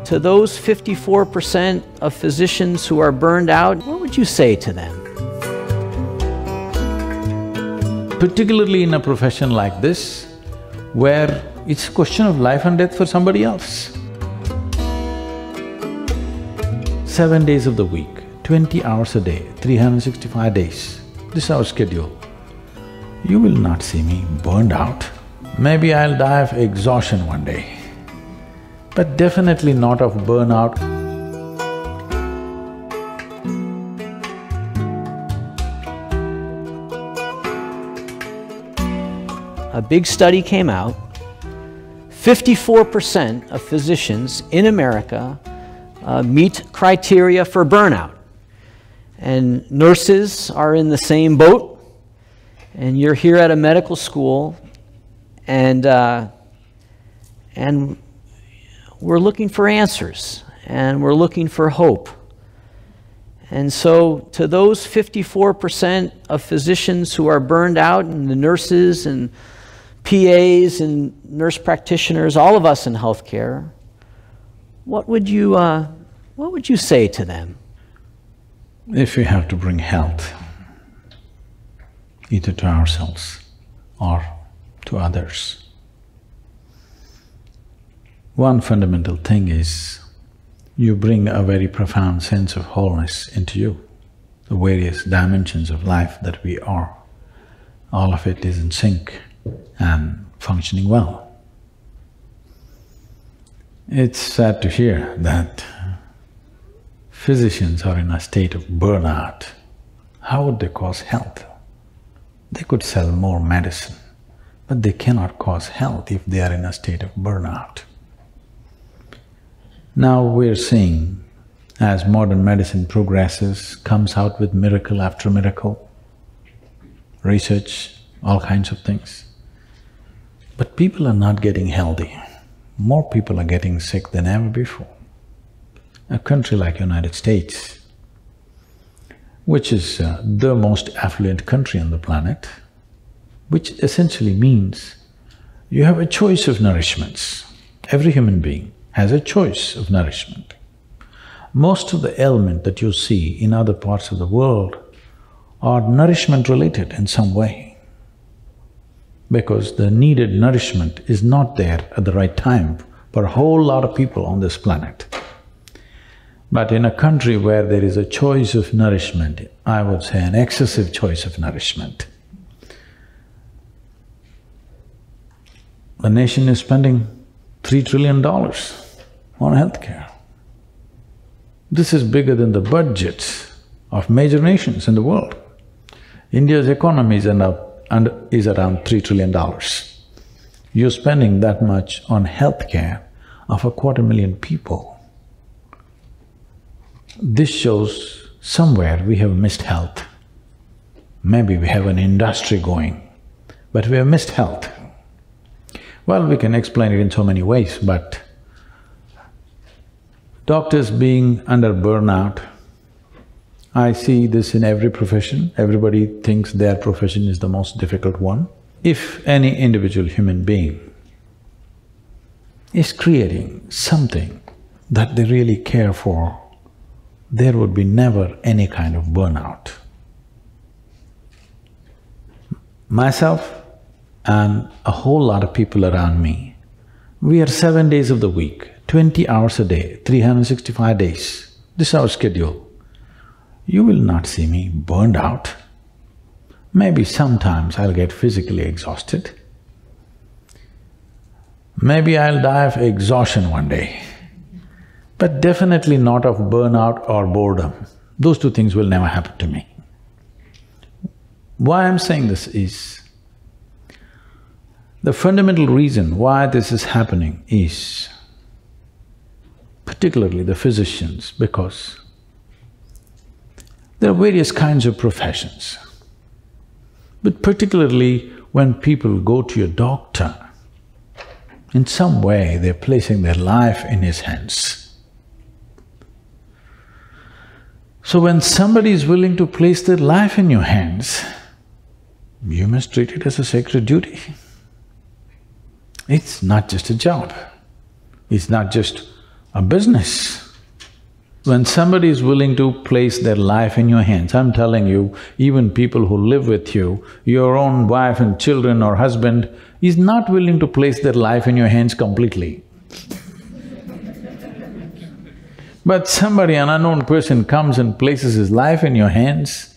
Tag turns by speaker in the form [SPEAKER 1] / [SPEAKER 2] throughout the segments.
[SPEAKER 1] to those 54% of physicians who are burned out, what would you say to them?
[SPEAKER 2] Particularly in a profession like this, where it's a question of life and death for somebody else. 7 days of the week, 20 hours a day, 365 days, this is our schedule. You will not see me burned out. Maybe I'll die of exhaustion one day, but definitely not of burnout.
[SPEAKER 1] A big study came out. 54% of physicians in America meet criteria for burnout. And nurses are in the same boat. And you're here at a medical school, and we're looking for answers, and we're looking for hope. And so to those 54% of physicians who are burned out, and the nurses and PAs and nurse practitioners, all of us in healthcare, what would you say to them?
[SPEAKER 2] If we have to bring health, either to ourselves or to others, one fundamental thing is you bring a very profound sense of wholeness into you, the various dimensions of life that we are. All of it is in sync and functioning well. It's sad to hear that physicians are in a state of burnout. How would they cause health? They could sell more medicine, but they cannot cause health if they are in a state of burnout. Now we're seeing, as modern medicine progresses, comes out with miracle after miracle, research, all kinds of things. But people are not getting healthy. More people are getting sick than ever before. A country like United States, which is the most affluent country on the planet, which essentially means you have a choice of nourishments. Every human being has a choice of nourishment. Most of the ailment that you see in other parts of the world are nourishment related in some way, because the needed nourishment is not there at the right time for a whole lot of people on this planet. But in a country where there is a choice of nourishment, I would say an excessive choice of nourishment, the nation is spending $3 trillion on healthcare. This is bigger than the budgets of major nations in the world. India's economy is around $3 trillion. You're spending that much on healthcare of 250,000 people. This shows somewhere we have missed health. Maybe we have an industry going, but we have missed health. Well, we can explain it in so many ways, but doctors being under burnout, I see this in every profession. Everybody thinks their profession is the most difficult one. If any individual human being is creating something that they really care for, there would be never any kind of burnout. Myself and a whole lot of people around me, we are 7 days of the week, 20 hours a day, 365 days, this is our schedule. You will not see me burned out. Maybe sometimes I'll get physically exhausted. Maybe I'll die of exhaustion one day, but definitely not of burnout or boredom. Those two things will never happen to me. Why I'm saying this is, the fundamental reason why this is happening is particularly the physicians, because there are various kinds of professions. But particularly when people go to a doctor, in some way they're placing their life in his hands. So when somebody is willing to place their life in your hands, you must treat it as a sacred duty. It's not just a job, it's not just a business. When somebody is willing to place their life in your hands, I'm telling you, even people who live with you, your own wife and children or husband is not willing to place their life in your hands completely. But somebody, an unknown person comes and places his life in your hands,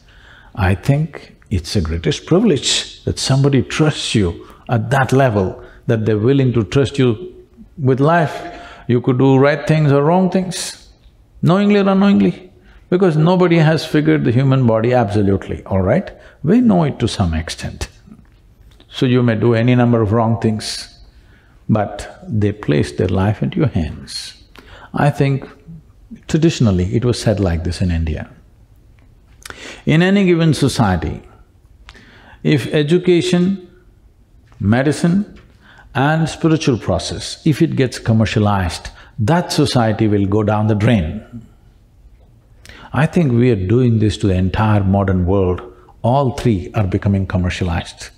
[SPEAKER 2] I think it's the greatest privilege that somebody trusts you at that level, that they're willing to trust you with life. You could do right things or wrong things, knowingly or unknowingly, because nobody has figured the human body absolutely, all right? We know it to some extent. So you may do any number of wrong things, but they place their life into your hands. I think traditionally it was said like this in India. In any given society, if education, medicine and spiritual process, if it gets commercialized, that society will go down the drain. I think we are doing this to the entire modern world. All three are becoming commercialized.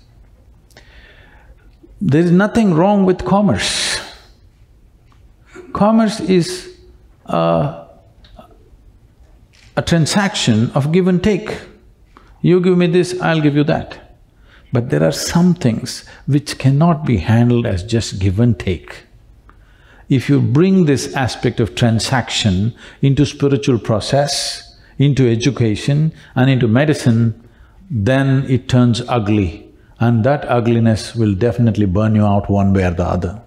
[SPEAKER 2] There is nothing wrong with commerce. Commerce is a transaction of give and take. You give me this, I'll give you that. But there are some things which cannot be handled as just give and take. If you bring this aspect of transaction into spiritual process, into education and into medicine, then it turns ugly, and that ugliness will definitely burn you out one way or the other.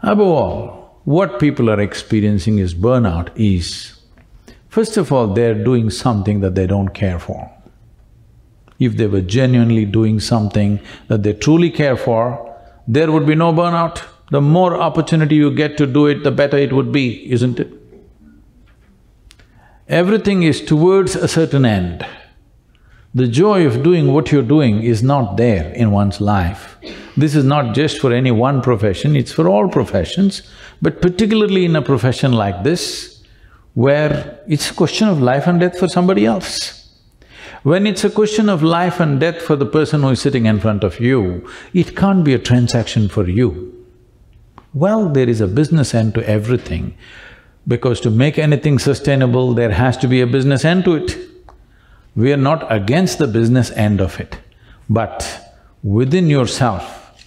[SPEAKER 2] Above all, what people are experiencing is burnout is, first of all, they're doing something that they don't care for. If they were genuinely doing something that they truly care for, there would be no burnout. The more opportunity you get to do it, the better it would be, isn't it? Everything is towards a certain end. The joy of doing what you're doing is not there in one's life. This is not just for any one profession, it's for all professions, but particularly in a profession like this, where it's a question of life and death for somebody else. When it's a question of life and death for the person who is sitting in front of you, it can't be a transaction for you. Well, there is a business end to everything, because to make anything sustainable, there has to be a business end to it. We are not against the business end of it, but within yourself,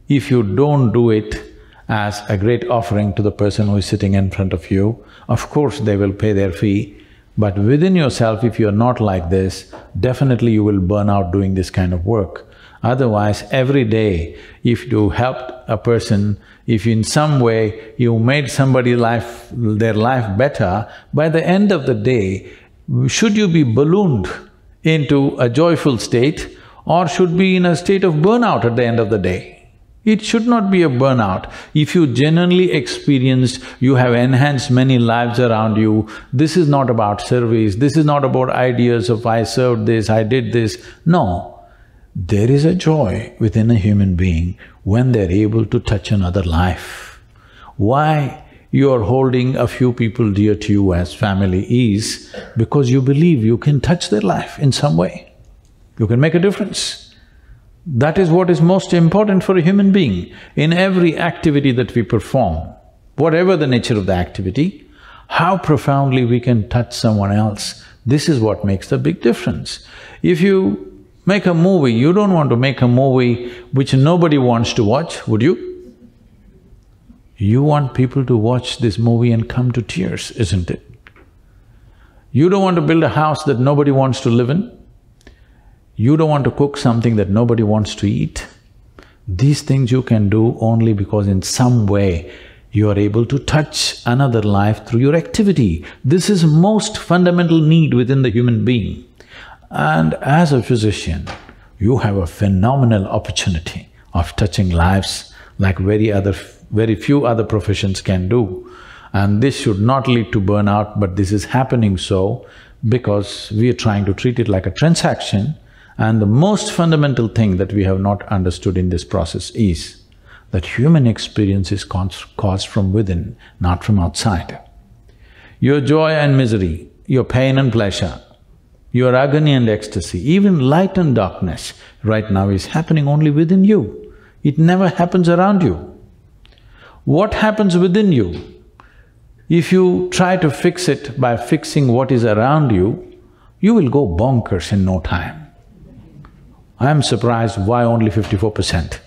[SPEAKER 2] if you don't do it as a great offering to the person who is sitting in front of you, of course they will pay their fee. But within yourself, if you're not like this, definitely you will burn out doing this kind of work. Otherwise, every day, if you helped a person, if in some way you made somebody's life… their life better, by the end of the day, should you be ballooned into a joyful state or should be in a state of burnout at the end of the day? It should not be a burnout. If you genuinely experienced, you have enhanced many lives around you, this is not about service, this is not about ideas of I served this, I did this. No, there is a joy within a human being when they're able to touch another life. Why you are holding a few people dear to you as family is because you believe you can touch their life in some way. You can make a difference. That is what is most important for a human being. In every activity that we perform, whatever the nature of the activity, how profoundly we can touch someone else, this is what makes the big difference. If you make a movie, you don't want to make a movie which nobody wants to watch, would you? You want people to watch this movie and come to tears, isn't it? You don't want to build a house that nobody wants to live in. You don't want to cook something that nobody wants to eat. These things you can do only because in some way you are able to touch another life through your activity. This is most fundamental need within the human being. And as a physician, you have a phenomenal opportunity of touching lives like very few other professions can do. And this should not lead to burnout, but this is happening so because we are trying to treat it like a transaction. And the most fundamental thing that we have not understood in this process is that human experience is caused from within, not from outside. Your joy and misery, your pain and pleasure, your agony and ecstasy, even light and darkness right now is happening only within you. It never happens around you. What happens within you If you try to fix it by fixing what is around you, you will go bonkers in no time. I am surprised why only 54%.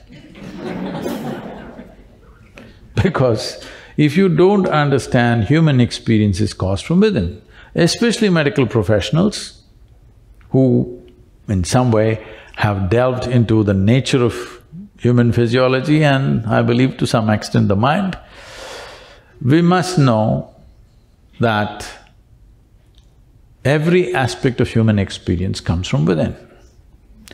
[SPEAKER 2] Because if you don't understand human experience is caused from within, especially medical professionals who in some way have delved into the nature of human physiology and I believe to some extent the mind, we must know that every aspect of human experience comes from within.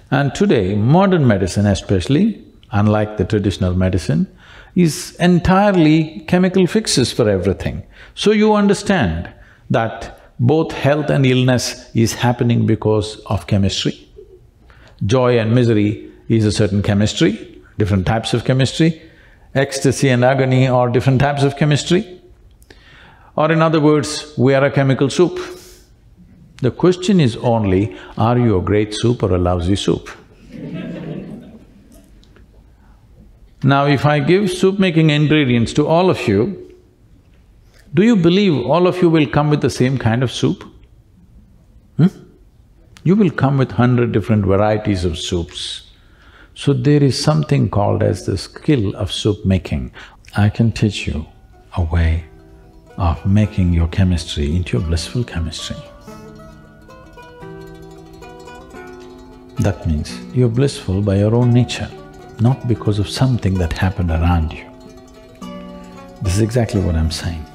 [SPEAKER 2] And today, modern medicine especially, unlike the traditional medicine, is entirely chemical fixes for everything. So you understand that both health and illness is happening because of chemistry. Joy and misery is a certain chemistry, different types of chemistry. Ecstasy and agony are different types of chemistry. Or in other words, we are a chemical soup. The question is only, are you a great soup or a lousy soup? Now, if I give soup-making ingredients to all of you, do you believe all of you will come with the same kind of soup? You will come with 100 different varieties of soups. So there is something called as the skill of soup making. I can teach you a way of making your chemistry into a blissful chemistry. That means you're blissful by your own nature, not because of something that happened around you. This is exactly what I'm saying.